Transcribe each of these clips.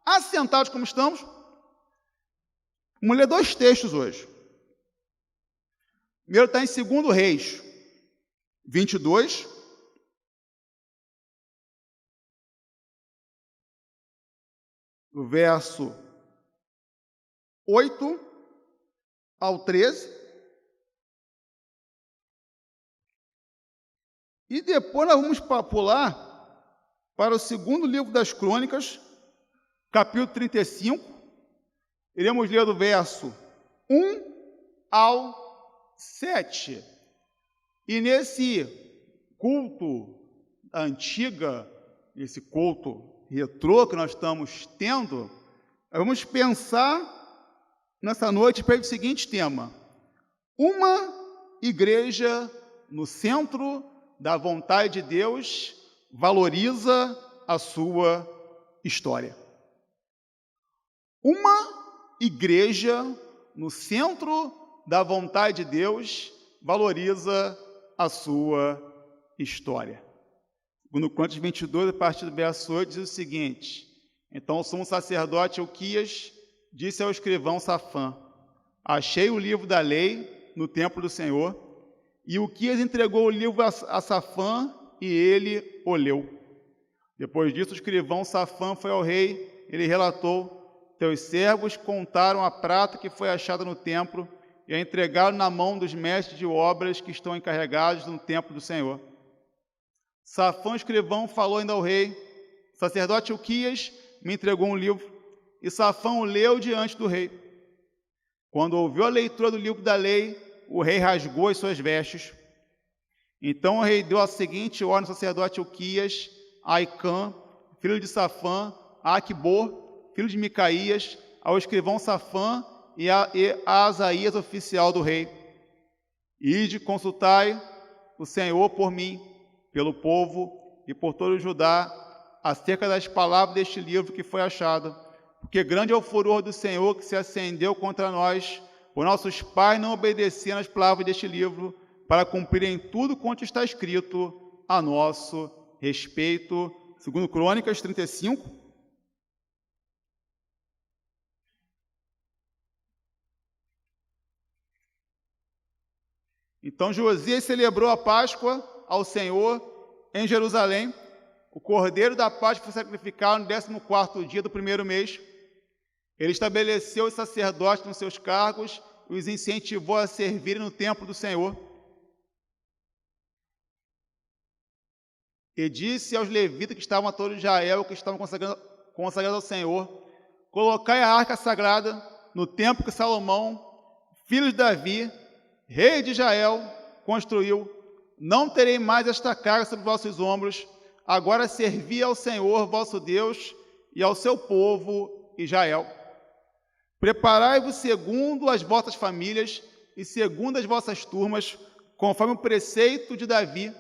assentados como estamos, vamos ler 2 textos hoje. Primeiro está em 2 Reis 22, do verso 8 ao 13. E depois nós vamos pular para o 2º livro das Crônicas, capítulo 35. Iremos ler do verso 1 ao 7. E nesse culto antiga, esse culto retrô que nós estamos tendo, vamos pensar nessa noite para o seguinte tema: uma igreja no centro da vontade de Deus valoriza a sua história. Uma igreja no centro da vontade de Deus valoriza a sua história. Segundo Crônicas 22, a partir do verso 8, diz o seguinte: então o sumo sacerdote Ilquias disse ao escrivão Safã: achei o livro da lei no templo do Senhor. E Ilquias entregou o livro a Safã e ele o leu. Depois disso, o escrivão Safã foi ao rei. Ele relatou: teus servos contaram a prata que foi achada no templo e a entregaram na mão dos mestres de obras que estão encarregados no templo do Senhor. Safã, o escrivão, falou ainda ao rei: o sacerdote Ilquias me entregou um livro. E Safã o leu diante do rei. Quando ouviu a leitura do livro da lei, o rei rasgou as suas vestes. Então o rei deu a seguinte ordem ao sacerdote Ilquias, a Aicã, filho de Safã, a Aquibor, filho de Micaías, ao escrivão Safã e a Asaías, oficial do rei: ide, consultai o Senhor por mim, pelo povo e por todo o Judá, acerca das palavras deste livro que foi achado, porque grande é o furor do Senhor que se acendeu contra nós, por nossos pais não obedeceram às palavras deste livro, para cumprirem tudo quanto está escrito a nosso respeito. Segundo Crônicas 35. Então Josias celebrou a Páscoa ao Senhor em Jerusalém. O cordeiro da Páscoa foi sacrificado no 14º dia do 1º mês. Ele estabeleceu os sacerdotes nos seus cargos e os incentivou a servirem no templo do Senhor. E disse aos levitas que estavam a todo Israel, que estavam consagrados ao Senhor: colocai a arca sagrada no templo que Salomão, filho de Davi, rei de Israel, construiu. Não terei mais esta carga sobre vossos ombros. Agora servi ao Senhor vosso Deus e ao seu povo Israel. Preparai-vos segundo as vossas famílias e segundo as vossas turmas, conforme o preceito de Davi,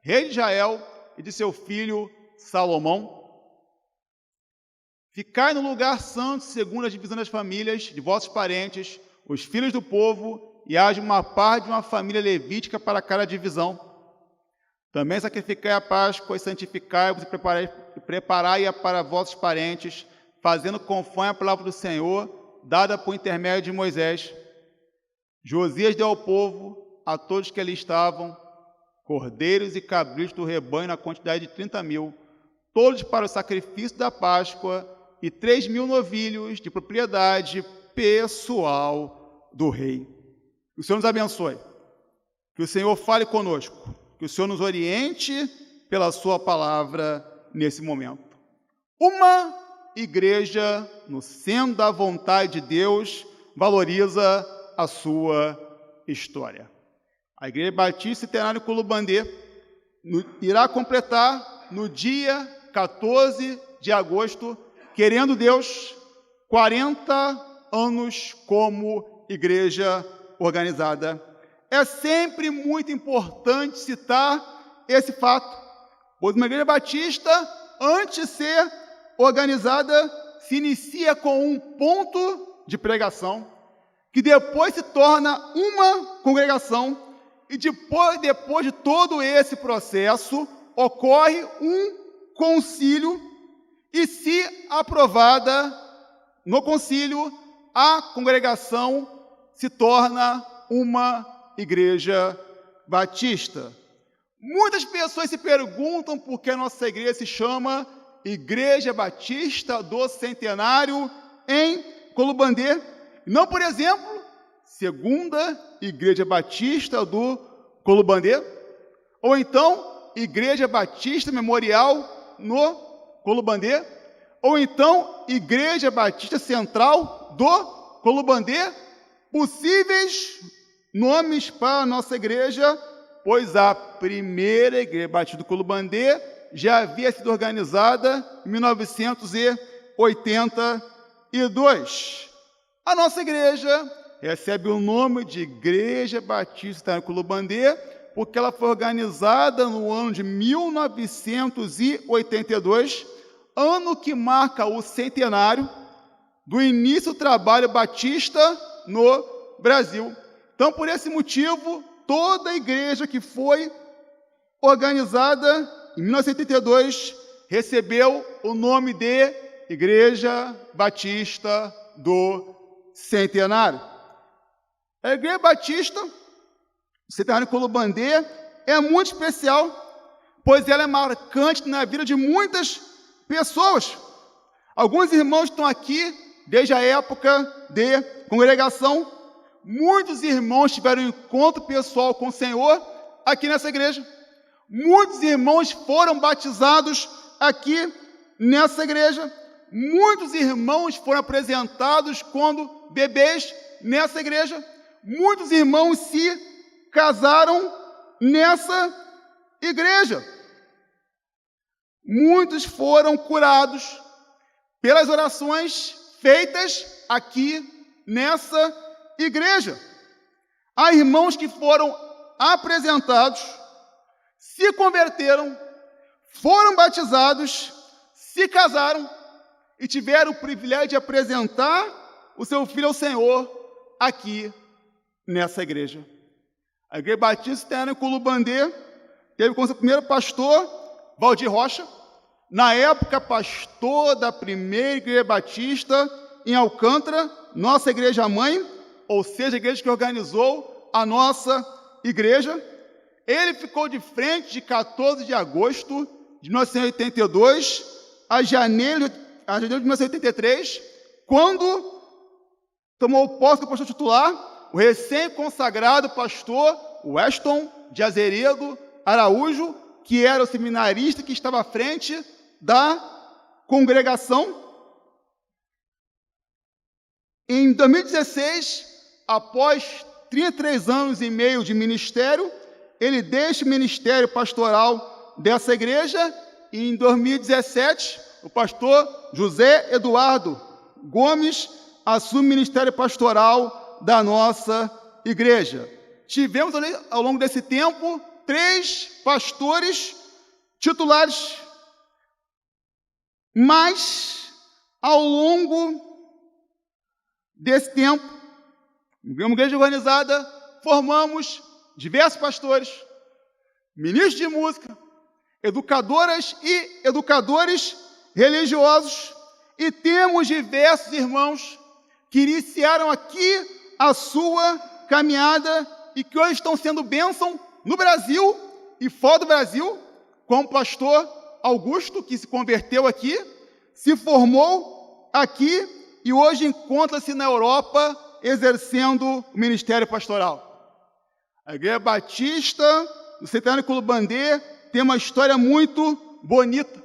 rei de Israel, e de seu filho Salomão. Ficai no lugar santo, segundo a divisão das famílias de vossos parentes, os filhos do povo, e haja uma parte de uma família levítica para cada divisão. Também sacrificai a Páscoa e santificai-vos e preparai-a para vossos parentes, fazendo conforme a palavra do Senhor, dada por intermédio de Moisés. Josias deu ao povo, a todos que ali estavam, cordeiros e cabritos do rebanho na quantidade de 30.000, todos para o sacrifício da Páscoa, e 3.000 novilhos de propriedade pessoal do rei. Que o Senhor nos abençoe, que o Senhor fale conosco, que o Senhor nos oriente pela sua palavra nesse momento. Uma igreja no centro da vontade de Deus valoriza a sua história. A Igreja Batista Centenário Culubandê irá completar no dia 14 de agosto, querendo Deus, 40 anos como igreja organizada. É sempre muito importante citar esse fato, pois uma igreja batista, antes de ser organizada, se inicia com um ponto de pregação, que depois se torna uma congregação, e depois de todo esse processo, ocorre um concílio, E, se aprovada no concílio, a congregação se torna uma igreja batista. Muitas pessoas se perguntam por que a nossa igreja se chama Igreja Batista do Centenário em Colubandê. Não, por exemplo, Segunda Igreja Batista do Colubandê, ou então Igreja Batista Memorial no Colubandê, ou então Igreja Batista Central do Colubandê. Possíveis nomes para a nossa igreja, pois a primeira Igreja Batista do Colubandê já havia sido organizada em 1982. A nossa igreja recebe o nome de Igreja Batista do Colubandê porque ela foi organizada no ano de 1982, ano que marca o centenário do início do trabalho batista no Brasil. Então, por esse motivo, toda a igreja que foi organizada em 1982 recebeu o nome de Igreja Batista do Centenário. A Igreja Batista do Centenário Colubandê é muito especial, pois ela é marcante na vida de muitas pessoas. Alguns irmãos estão aqui desde a época de congregação. Muitos irmãos tiveram um encontro pessoal com o Senhor aqui nessa igreja. Muitos irmãos foram batizados aqui nessa igreja. Muitos irmãos foram apresentados quando bebês nessa igreja. Muitos irmãos se casaram nessa igreja. Muitos foram curados pelas orações feitas aqui nessa igreja. Há irmãos que foram apresentados, se converteram, foram batizados, se casaram e tiveram o privilégio de apresentar o seu filho ao Senhor aqui nessa igreja. A Igreja Batista em Colubandê teve como seu primeiro pastor Valdir Rocha, na época pastor da primeira Igreja Batista em Alcântara, nossa igreja mãe, ou seja, a igreja que organizou a nossa igreja. Ele ficou de frente de 14 de agosto de 1982 a janeiro de 1983, quando tomou posse do pastor titular, o recém-consagrado pastor Weston de Azeredo Araújo, que era o seminarista que estava à frente da congregação. Em 2016, após 33 anos e meio de ministério, ele deixa o ministério pastoral dessa igreja e em 2017, o pastor José Eduardo Gomes assume o ministério pastoral da nossa igreja. Tivemos ao longo desse tempo 3 pastores titulares, mas ao longo desse tempo, uma igreja organizada, formamos diversos pastores, ministros de música, educadoras e educadores religiosos, e temos diversos irmãos que iniciaram aqui a sua caminhada e que hoje estão sendo bênção no Brasil e fora do Brasil, como o pastor Augusto, que se converteu aqui, se formou aqui e hoje encontra-se na Europa exercendo o ministério pastoral. A Igreja Batista do Centenário Colubandê tem uma história muito bonita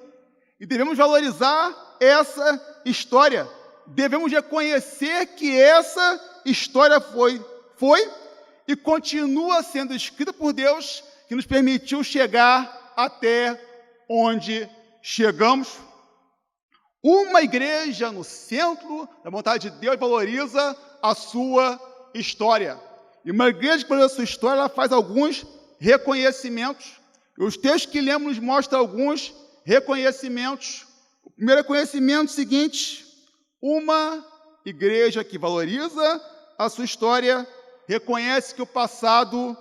e devemos valorizar essa história. Devemos reconhecer que essa história foi e continua sendo escrita por Deus, que nos permitiu chegar até onde chegamos. Uma igreja no centro da vontade de Deus valoriza a sua história. E uma igreja que valoriza a sua história, ela faz alguns reconhecimentos. E os textos que lemos nos mostram alguns reconhecimentos. O primeiro reconhecimento é o seguinte: uma igreja que valoriza a sua história reconhece que o passado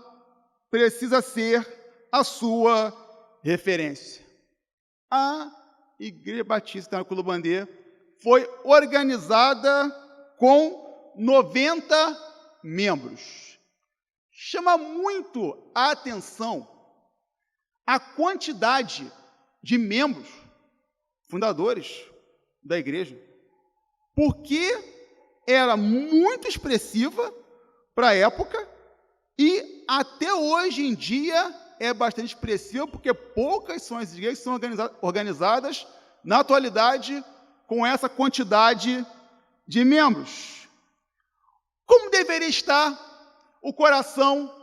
precisa ser a sua referência. A Igreja Batista na Culubandê foi organizada com 90 membros. Chama muito a atenção a quantidade de membros fundadores da igreja, porque era muito expressiva para a época e até hoje em dia é bastante expressiva, porque poucas são as igrejas que são organizadas na atualidade com essa quantidade de membros. Como deveria estar o coração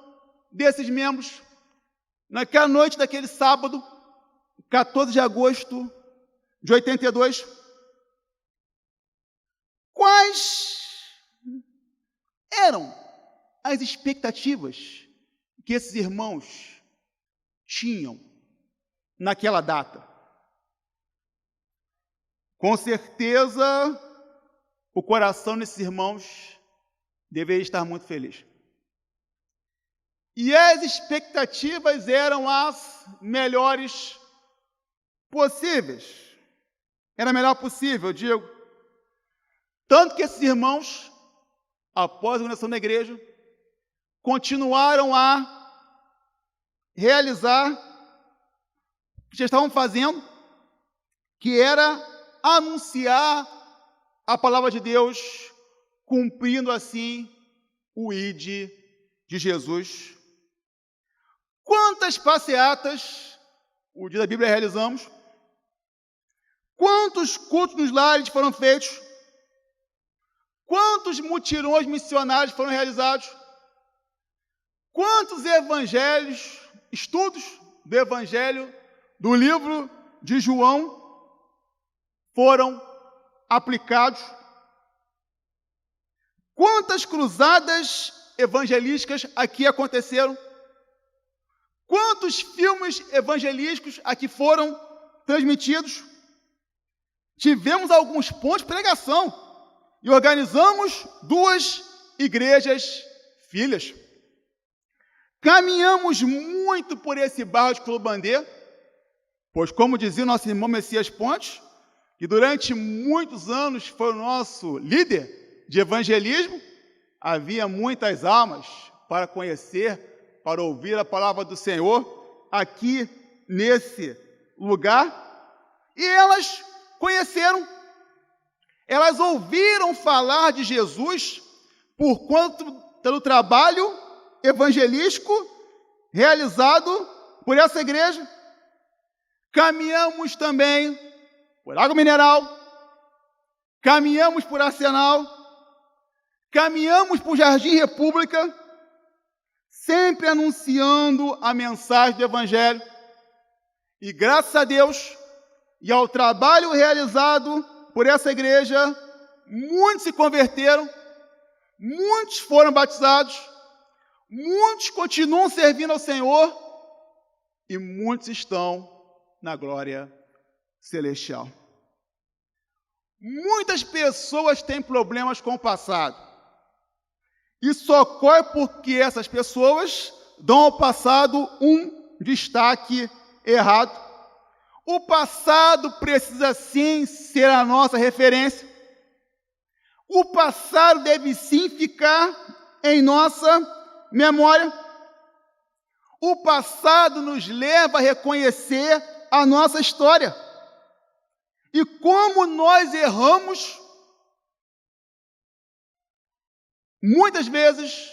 desses membros naquela noite daquele sábado, 14 de agosto de 82? Quais eram as expectativas que esses irmãos tinham naquela data? Com certeza, o coração desses irmãos deveria estar muito feliz. E as expectativas eram as melhores possíveis. Era a melhor possível, eu digo. Tanto que esses irmãos, após a organização da igreja, continuaram a realizar o que já estavam fazendo, que era anunciar a palavra de Deus, cumprindo assim o ID de Jesus. Quantas passeatas o dia da Bíblia realizamos? Quantos cultos nos lares foram feitos? Quantos mutirões missionários foram realizados? Quantos evangelhos, estudos do evangelho, do livro de João, foram aplicados? Quantas cruzadas evangelísticas aqui aconteceram? Quantos filmes evangelísticos aqui foram transmitidos? Tivemos alguns pontos de pregação e organizamos 2 igrejas filhas. Caminhamos muito por esse bairro de Culubandê, pois, como dizia o nosso irmão Messias Pontes, que durante muitos anos foi o nosso líder de evangelismo, havia muitas almas para conhecer, para ouvir a palavra do Senhor aqui nesse lugar, e elas conheceram, elas ouviram falar de Jesus por conta do trabalho evangelístico realizado por essa igreja. Caminhamos também por Água Mineral, caminhamos por Arsenal, caminhamos por Jardim República, sempre anunciando a mensagem do Evangelho. E graças a Deus e ao trabalho realizado por essa igreja, muitos se converteram, muitos foram batizados, muitos continuam servindo ao Senhor e muitos estão na glória celestial. Muitas pessoas têm problemas com o passado. Isso ocorre porque essas pessoas dão ao passado um destaque errado. O passado precisa sim ser a nossa referência. O passado deve sim ficar em nossa memória. O passado nos leva a reconhecer a nossa história. E como nós erramos, muitas vezes,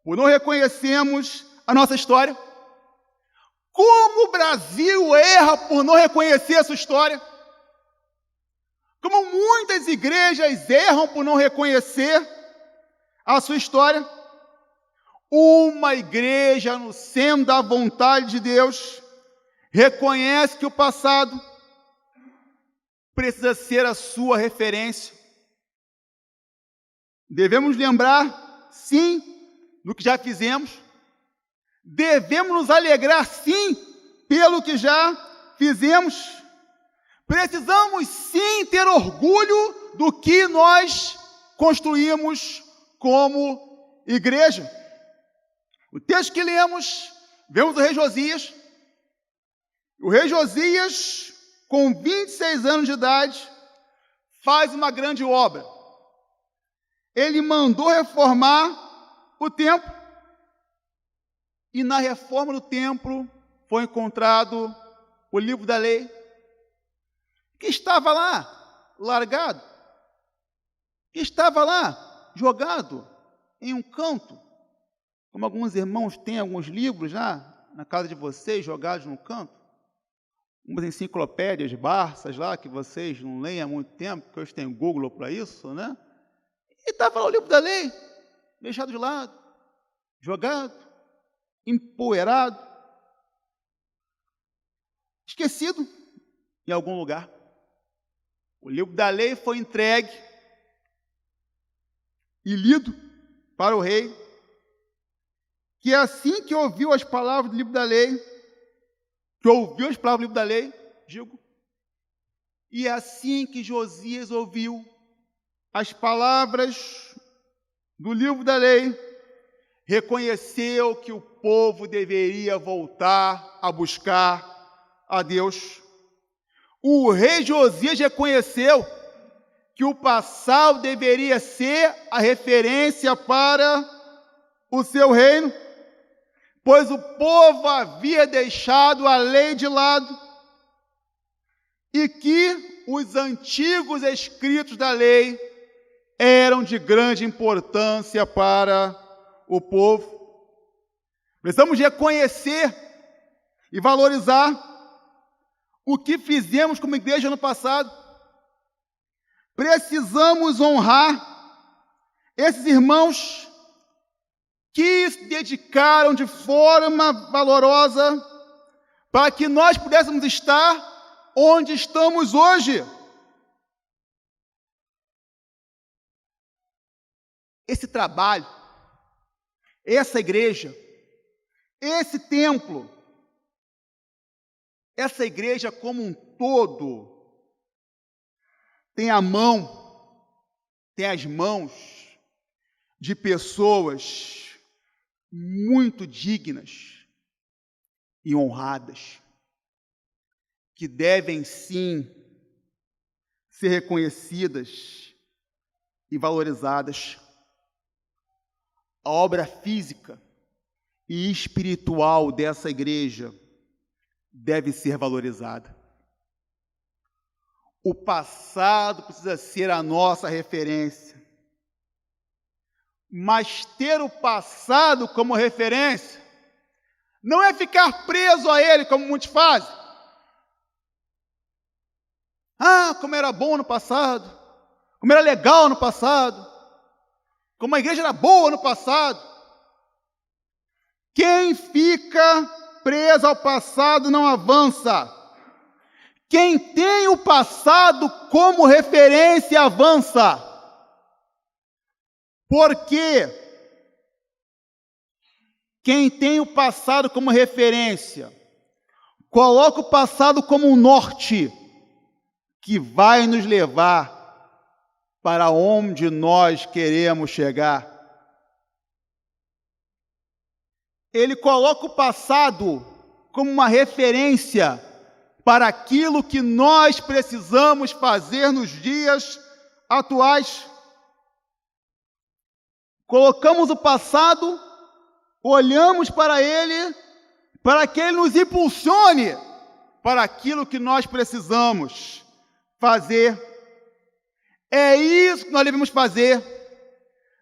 por não reconhecermos a nossa história. Como o Brasil erra por não reconhecer a sua história. Como muitas igrejas erram por não reconhecer a sua história. Uma igreja no centro da vontade de Deus reconhece que o passado precisa ser a sua referência. Devemos lembrar, sim, do que já fizemos. Devemos nos alegrar, sim, pelo que já fizemos. Precisamos, sim, ter orgulho do que nós construímos como igreja. O texto que lemos, vemos o rei Josias. O rei Josias com 26 anos de idade, faz uma grande obra. Ele mandou reformar o templo, e na reforma do templo foi encontrado o livro da lei, que estava lá, largado, que estava lá, jogado em um canto, como alguns irmãos têm alguns livros lá na casa de vocês, jogados no canto, umas enciclopédias Barças lá, que vocês não leem há muito tempo, porque hoje tem Google para isso, né? E estava lá o livro da lei, deixado de lado, jogado, empoeirado, esquecido em algum lugar. O livro da lei foi entregue e lido para o rei, que assim que ouviu as palavras do livro da lei, e assim que Josias ouviu as palavras do livro da lei, reconheceu que o povo deveria voltar a buscar a Deus. O rei Josias reconheceu que o passado deveria ser a referência para o seu reino, pois o povo havia deixado a lei de lado e que os antigos escritos da lei eram de grande importância para o povo. Precisamos reconhecer e valorizar o que fizemos como igreja no passado. Precisamos honrar esses irmãos que se dedicaram de forma valorosa para que nós pudéssemos estar onde estamos hoje. Esse trabalho, essa igreja, esse templo, essa igreja como um todo, tem as mãos de pessoas muito dignas e honradas, que devem sim ser reconhecidas e valorizadas. A obra física e espiritual dessa igreja deve ser valorizada. O passado precisa ser a nossa referência. Mas ter o passado como referência não é ficar preso a ele, como muitos fazem. Ah, como era bom no passado, como era legal no passado, como a igreja era boa no passado. Quem fica preso ao passado não avança. Quem tem o passado como referência avança. Porque quem tem o passado como referência, coloca o passado como um norte que vai nos levar para onde nós queremos chegar. Ele coloca o passado como uma referência para aquilo que nós precisamos fazer nos dias atuais. Colocamos o passado, olhamos para ele, para que ele nos impulsione para aquilo que nós precisamos fazer. É isso que nós devemos fazer.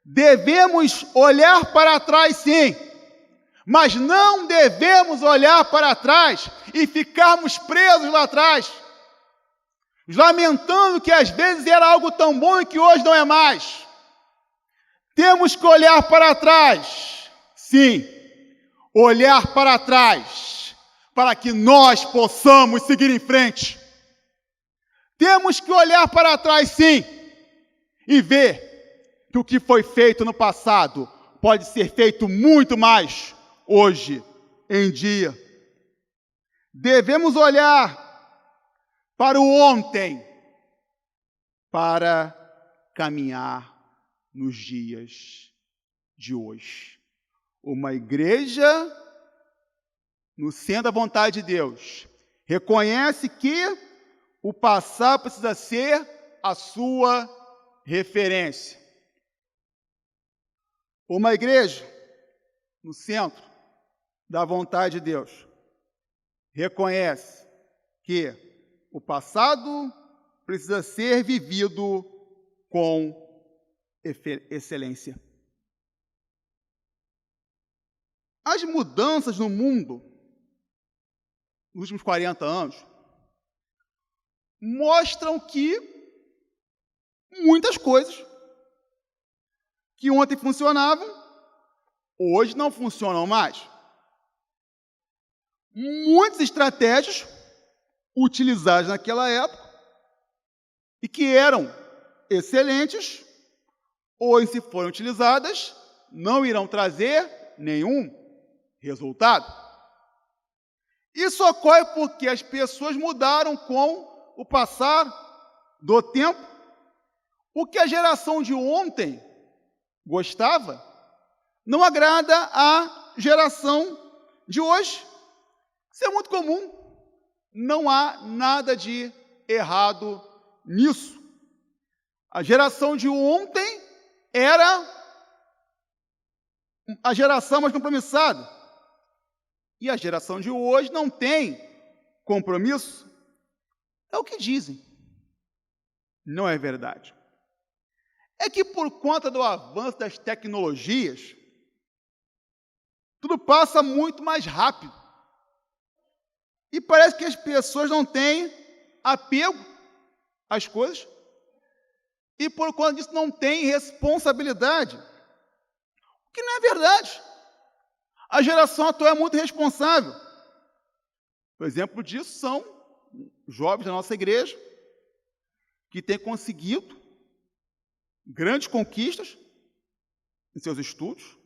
Devemos olhar para trás, sim, mas não devemos olhar para trás e ficarmos presos lá atrás, lamentando que às vezes era algo tão bom e que hoje não é mais. Temos que olhar para trás, sim, olhar para trás, para que nós possamos seguir em frente. Temos que olhar para trás, sim, e ver que o que foi feito no passado pode ser feito muito mais hoje em dia. Devemos olhar para o ontem, para caminhar nos dias de hoje. Uma igreja no centro da vontade de Deus reconhece que o passado precisa ser a sua referência. Uma igreja no centro da vontade de Deus reconhece que o passado precisa ser vivido com excelência. As mudanças no mundo nos últimos 40 anos mostram que muitas coisas que ontem funcionavam, hoje não funcionam mais. Muitas estratégias utilizadas naquela época e que eram excelentes, hoje, se forem utilizadas, não irão trazer nenhum resultado. Isso ocorre porque as pessoas mudaram com o passar do tempo. O que a geração de ontem gostava não agrada à geração de hoje. Isso é muito comum. Não há nada de errado nisso. A geração de ontem era a geração mais compromissada. E a geração de hoje não tem compromisso. É o que dizem. Não é verdade. É que por conta do avanço das tecnologias, tudo passa muito mais rápido. E parece que as pessoas não têm apego às coisas. E por conta disso não têm responsabilidade. O que não é verdade. A geração atual é muito responsável. Por exemplo disso são jovens da nossa igreja que têm conseguido grandes conquistas em seus estudos.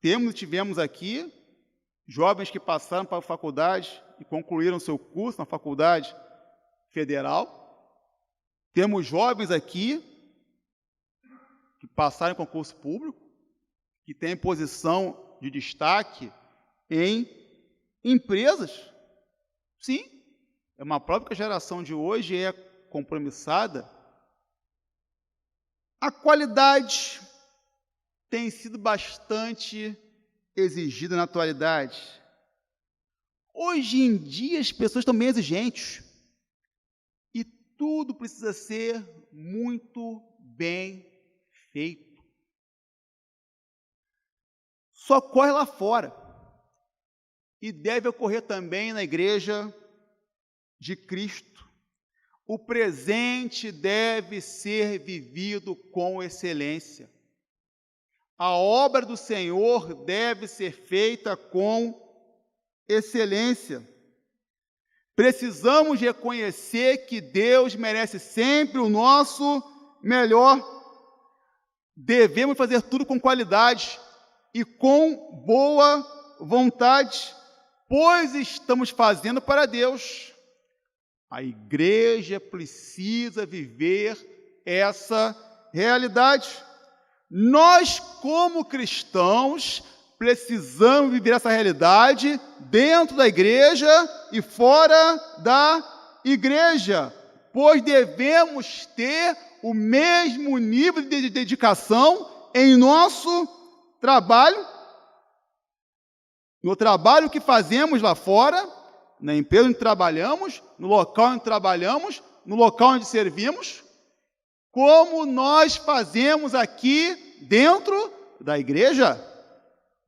Tivemos aqui jovens que passaram para a faculdade e concluíram seu curso na faculdade federal. Temos jovens aqui que passaram em concurso público, que têm posição de destaque em empresas. Sim, é uma prova que a geração de hoje é compromissada. A qualidade tem sido bastante exigida na atualidade. Hoje em dia as pessoas estão bem exigentes. E tudo precisa ser muito bem feito. Só ocorre lá fora. E deve ocorrer também na igreja de Cristo. O presente deve ser vivido com excelência. A obra do Senhor deve ser feita com excelência. Precisamos reconhecer que Deus merece sempre o nosso melhor. Devemos fazer tudo com qualidade e com boa vontade, pois estamos fazendo para Deus. A igreja precisa viver essa realidade. Nós, como cristãos, precisamos viver essa realidade dentro da igreja e fora da igreja, pois devemos ter o mesmo nível de dedicação em nosso trabalho, no trabalho que fazemos lá fora, na empresa onde trabalhamos, no local onde trabalhamos, no local onde servimos, como nós fazemos aqui dentro da igreja.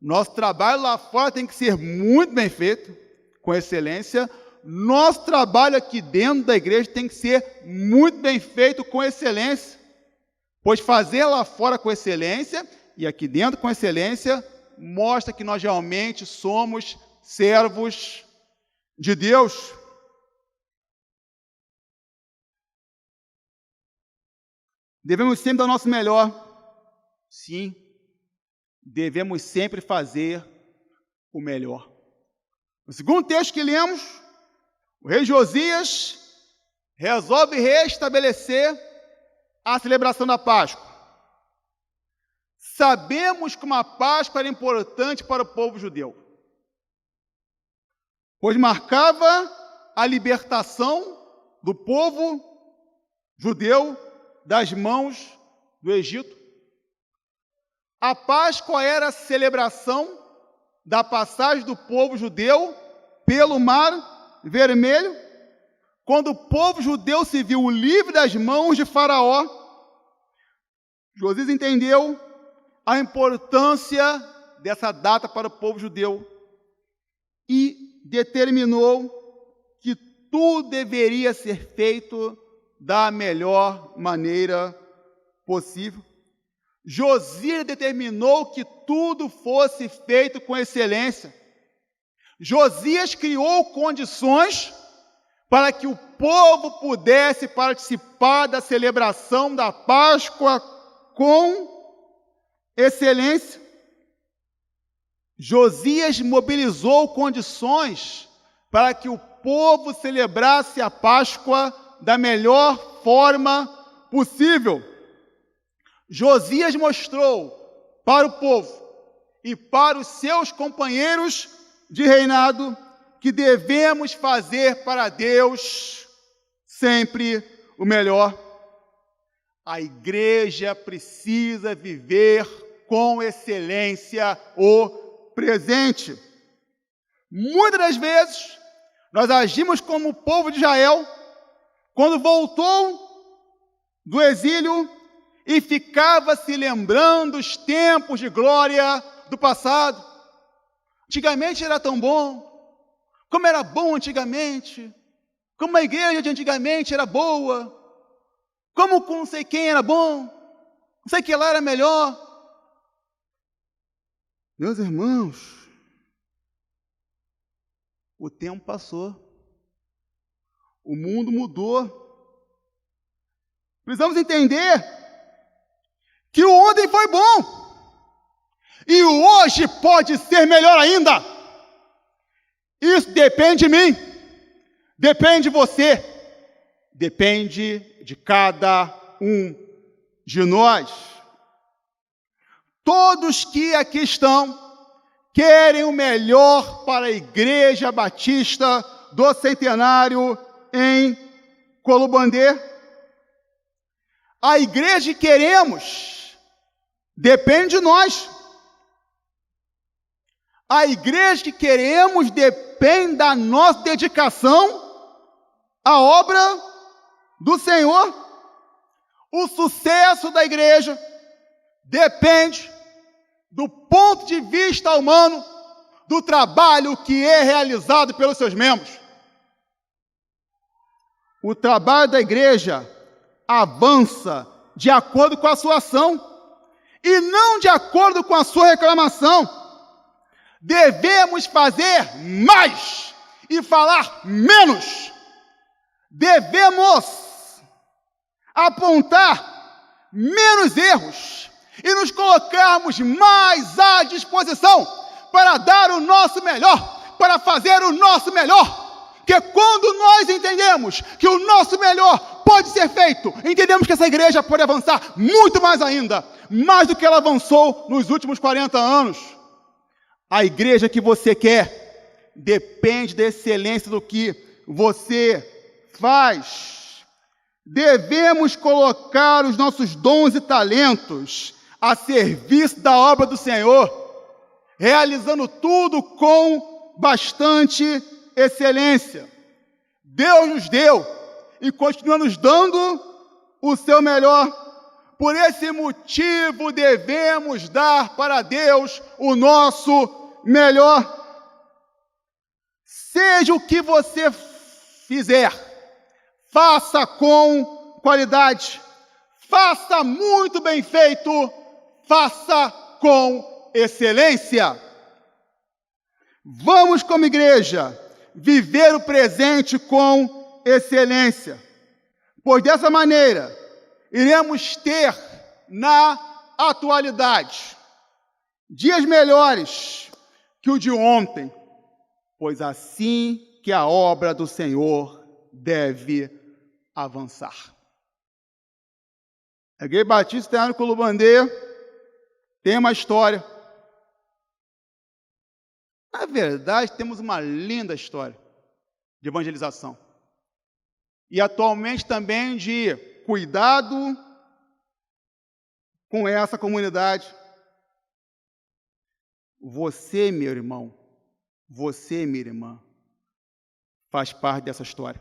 Nosso trabalho lá fora tem que ser muito bem feito, com excelência. Nosso trabalho aqui dentro da igreja tem que ser muito bem feito, com excelência. Pois fazer lá fora com excelência e aqui dentro com excelência mostra que nós realmente somos servos de Deus. Devemos sempre dar o nosso melhor. Sim, devemos sempre fazer o melhor. No segundo texto que lemos, o rei Josias resolve restabelecer a celebração da Páscoa. Sabemos que uma Páscoa era importante para o povo judeu, pois marcava a libertação do povo judeu das mãos do Egito. A Páscoa era a celebração da passagem do povo judeu pelo Mar Vermelho, quando o povo judeu se viu livre das mãos de Faraó. Josias entendeu a importância dessa data para o povo judeu e determinou que tudo deveria ser feito da melhor maneira possível. Josias determinou que tudo fosse feito com excelência. Josias criou condições para que o povo pudesse participar da celebração da Páscoa com excelência. Josias mobilizou condições para que o povo celebrasse a Páscoa da melhor forma possível. Josias mostrou para o povo e para os seus companheiros de reinado que devemos fazer para Deus sempre o melhor. A igreja precisa viver com excelência o presente. Muitas das vezes, nós agimos como o povo de Israel, quando voltou do exílio e ficava se lembrando os tempos de glória do passado. Antigamente era tão bom, como era bom antigamente, como a igreja de antigamente era boa, como com não sei quem era bom, não sei que lá era melhor. Meus irmãos, o tempo passou, o mundo mudou. Precisamos entender que o ontem foi bom e o hoje pode ser melhor ainda. Isso depende de mim, depende de você, depende de cada um de nós. Todos que aqui estão querem o melhor para a Igreja Batista do Centenário em Colubandê. A igreja que queremos depende de nós. A igreja que queremos depende da nossa dedicação à obra do Senhor. O sucesso da igreja depende do ponto de vista humano do trabalho que é realizado pelos seus membros. O trabalho da igreja avança de acordo com a sua ação e não de acordo com a sua reclamação. Devemos fazer mais e falar menos. Devemos apontar menos erros e nos colocarmos mais à disposição para dar o nosso melhor, para fazer o nosso melhor. Porque quando nós entendemos que o nosso melhor pode ser feito, entendemos que essa igreja pode avançar muito mais ainda, mais do que ela avançou nos últimos 40 anos. A igreja que você quer depende da excelência do que você faz. Devemos colocar os nossos dons e talentos a serviço da obra do Senhor, realizando tudo com bastante excelência. Deus nos deu e continua nos dando o seu melhor. Por esse motivo devemos dar para Deus o nosso melhor. Seja o que você fizer, faça com qualidade, faça muito bem feito, faça com excelência. Vamos, como igreja, viver o presente com excelência, pois dessa maneira iremos ter na atualidade dias melhores que o de ontem, pois assim que a obra do Senhor deve avançar. A Igreja Batista Centenário Colubandê tem uma história. Na verdade, temos uma linda história de evangelização. e atualmente também de cuidado com essa comunidade. Você, meu irmão, você, minha irmã, faz parte dessa história.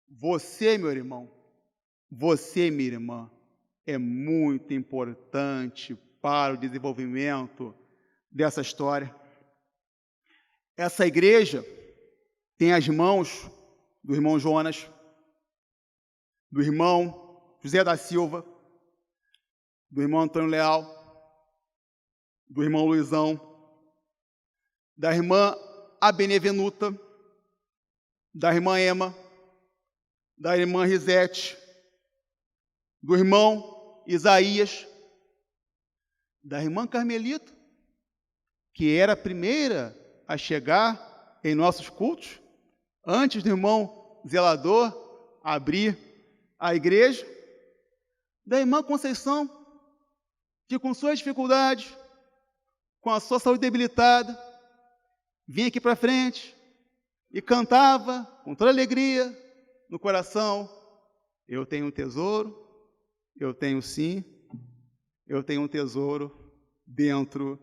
Você, meu irmão, você, minha irmã, é muito importante para o desenvolvimento dessa história. Essa igreja tem as mãos do irmão Jonas, do irmão José da Silva, do irmão Antônio Leal, do irmão Luizão, da irmã Abenevenuta, da irmã Ema, da irmã Risete, do irmão Isaías, da irmã Carmelita, que era a primeira a chegar em nossos cultos, antes do irmão Zelador abrir a igreja, da irmã Conceição, que com suas dificuldades, com a sua saúde debilitada, vinha aqui para frente e cantava com toda alegria no coração: eu tenho um tesouro, eu tenho sim, eu tenho um tesouro dentro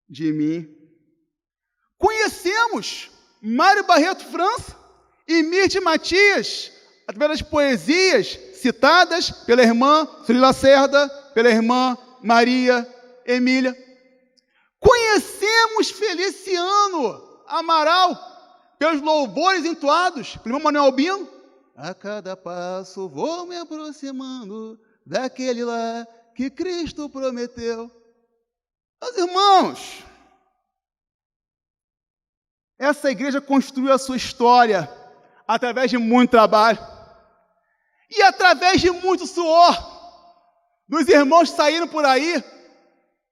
de mim. Conhecemos Mário Barreto França e Mirte Matias através das poesias citadas pela irmã Sueli Lacerda, pela irmã Maria Emília. Conhecemos Feliciano Amaral pelos louvores entoados pelo irmão Manuel Albino. A cada passo vou me aproximando daquele lá que Cristo prometeu. Meus irmãos, essa igreja construiu a sua história através de muito trabalho e através de muito suor dos irmãos que saíram por aí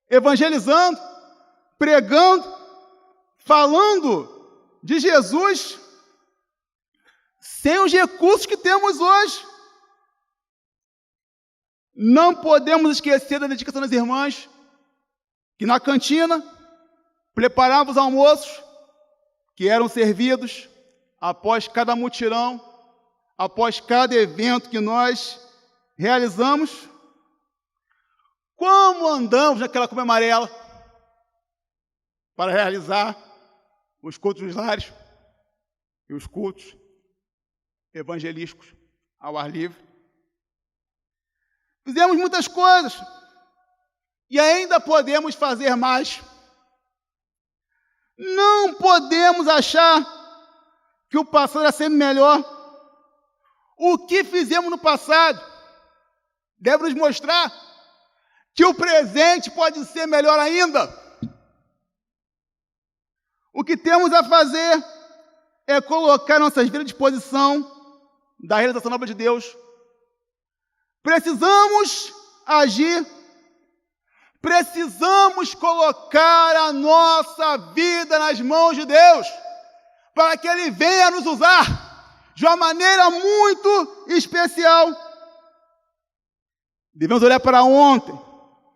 evangelizando, pregando, falando de Jesus sem os recursos que temos hoje. Não podemos esquecer da dedicação das irmãs que na cantina preparavam os almoços que eram servidos após cada mutirão, após cada evento que nós realizamos. Como andamos naquela Kombi amarela para realizar os cultos dos lares e os cultos evangelísticos ao ar livre. Fizemos muitas coisas e ainda podemos fazer mais. Não podemos achar que o passado era sempre melhor. O que fizemos no passado deve nos mostrar que o presente pode ser melhor ainda. O que temos a fazer é colocar nossas vidas à disposição da realização da obra de Deus. Precisamos agir, precisamos colocar a nossa vida nas mãos de Deus, para que Ele venha nos usar de uma maneira muito especial. Devemos olhar para ontem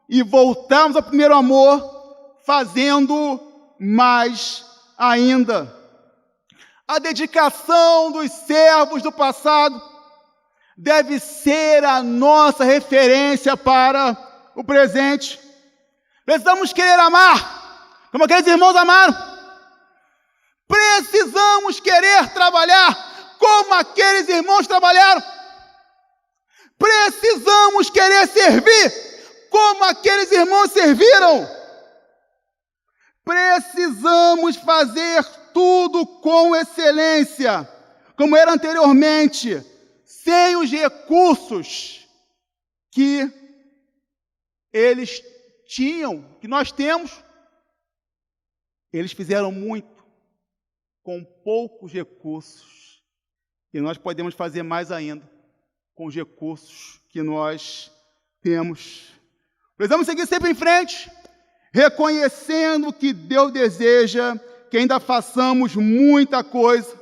e voltarmos ao primeiro amor, fazendo mais ainda. A dedicação dos servos do passado deve ser a nossa referência para o presente. Precisamos querer amar, como aqueles irmãos amaram. Precisamos querer trabalhar, como aqueles irmãos trabalharam. Precisamos querer servir, como aqueles irmãos serviram. Precisamos fazer tudo com excelência, como era anteriormente, sem os recursos que eles tinham, que nós temos. Eles fizeram muito com poucos recursos, e nós podemos fazer mais ainda com os recursos que nós temos. Precisamos seguir sempre em frente, reconhecendo que Deus deseja que ainda façamos muita coisa,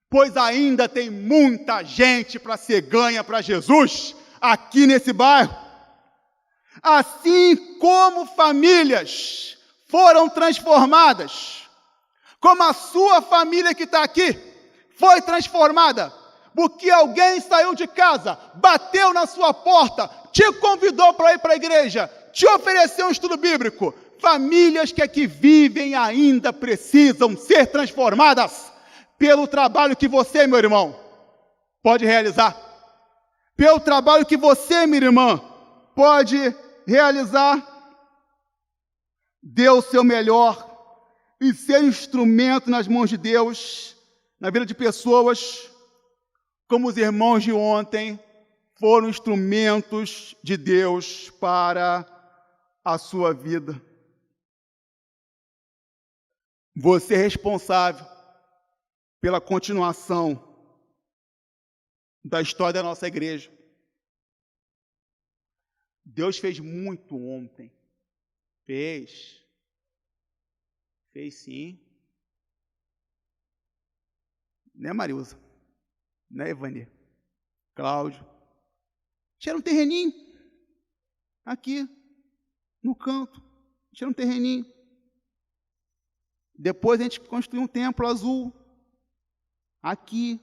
pois ainda tem muita gente para ser ganha para Jesus aqui nesse bairro. Assim como famílias foram transformadas, como a sua família que está aqui, foi transformada, porque alguém saiu de casa, bateu na sua porta, te convidou para ir para a igreja, te ofereceu um estudo bíblico. Famílias que aqui vivem ainda precisam ser transformadas pelo trabalho que você, meu irmão, pode realizar. Pelo trabalho que você, minha irmã, pode realizar. Dê o seu melhor e ser instrumento nas mãos de Deus, na vida de pessoas, como os irmãos de ontem foram instrumentos de Deus para a sua vida. Você é responsável pela continuação da história da nossa igreja. Deus fez muito ontem. Fez sim. Né, Marilza? Né, Evani? Cláudio? Tinha um terreninho aqui, no canto. Tinha um terreninho. Depois a gente construiu um templo azul aqui.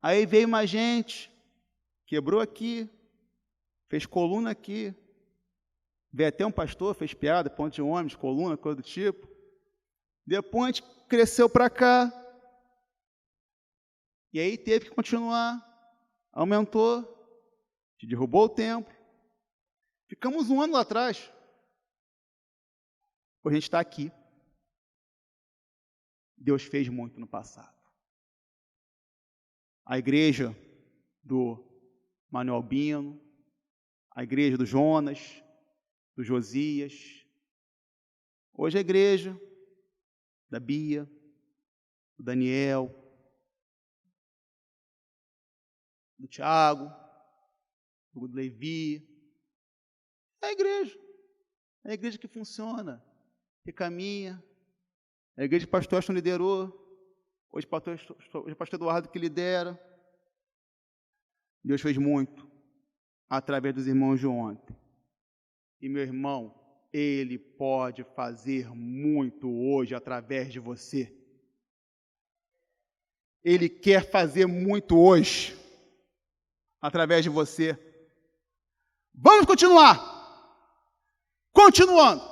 Aí veio mais gente, quebrou aqui, fez coluna aqui. Veio até um pastor, fez piada, ponte de ônibus, coluna, coisa do tipo. Depois a gente cresceu para cá. E aí teve que continuar. Aumentou. A gente derrubou o templo. Ficamos um ano lá atrás. Hoje a gente está aqui. Deus fez muito no passado. A igreja do Manuel Bino, a igreja do Jonas, do Josias. Hoje a igreja da Bia, do Daniel, do Tiago, do Levi. É a igreja que funciona, que caminha. É a igreja que o pastor Ashton liderou, hoje o pastor Eduardo que lidera. Deus fez muito através dos irmãos de ontem. E, meu irmão, Ele pode fazer muito hoje através de você. Ele quer fazer muito hoje através de você. Vamos continuar. Continuando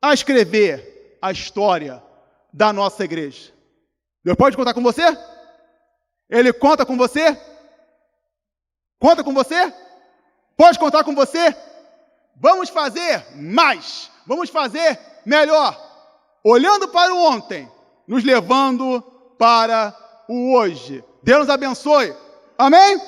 a escrever a história da nossa igreja. Deus pode contar com você? Ele conta com você? Conta com você? Pode contar com você? Vamos fazer mais, vamos fazer melhor, olhando para o ontem, nos levando para o hoje. Deus nos abençoe. Amém?